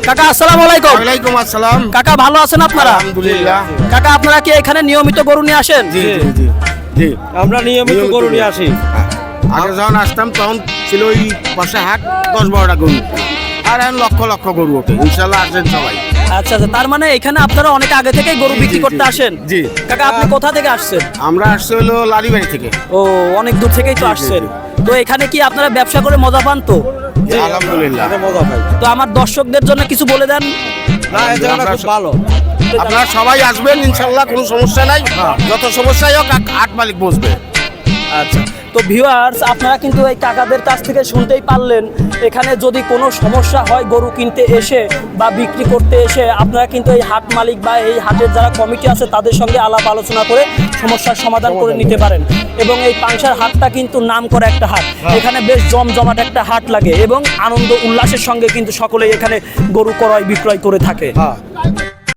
কাকা আসসালামু আলাইকুম। ওয়ালাইকুম আসসালাম। কাকা ভালো আছেন আপনারা? আলহামদুলিল্লাহ। কাকা আপনারা কি এখানে নিয়মিত গরু নিয়ে আসেন? জি জি জি জি। আমরা নিয়মিত গরু নিয়ে আসি। আগে যখন আসতাম তখন ছিল ওই পাশে হাট 10-12টা গরু, আর এখন লক্ষ লক্ষ গরু ওঠে। ইনশাল্লাহ আসেন সবাই। আচ্ছা আচ্ছা, তার মানে এখানে আপনারা অনেক আগে থেকেই গরু জি, বিক্রি জি, করতে জি। আসেন? জি। কাকা আপনি কোথা থেকে আসছেন? আমরা আসছে হলো লারিবাড়ি থেকে। ও, অনেক দূর থেকেই তো জি, জি, আসছেন। জি। তো এখানে কি আপনারা ব্যবসা করে মজা পান তো? আলহামদুলিল্লাহ। এটা মজা পাই। তো আমার দর্শকদের জন্য কিছু বলে দেন। না, এই জায়গাটা খুব ভালো। আপনারা সবাই আসবেন ইনশাল্লাহ, কোনো সমস্যা নাই। যত সমস্যাই হোক হাট মালিক বসবে। আচ্ছা, তো ভিউয়ার্স আপনারা কিন্তু এই কাকাদের কাছ থেকে শুনতেই পারলেন, এখানে যদি কোনো সমস্যা হয় গরু কিনতে এসে বা বিক্রি করতে এসে, আপনারা কিন্তু এই হাট মালিক বা এই হাটের যারা কমিটি আছে তাদের সঙ্গে আলাপ আলোচনা করে সমস্যার সমাধান করে নিতে পারেন। এবং এই পাংশার হাটটা কিন্তু নাম করা একটা হাট, এখানে বেশ জমজমাট একটা হাট লাগে এবং আনন্দ উল্লাসের সঙ্গে কিন্তু সকলেই এখানে গরু ক্রয় বিক্রয় করে থাকে।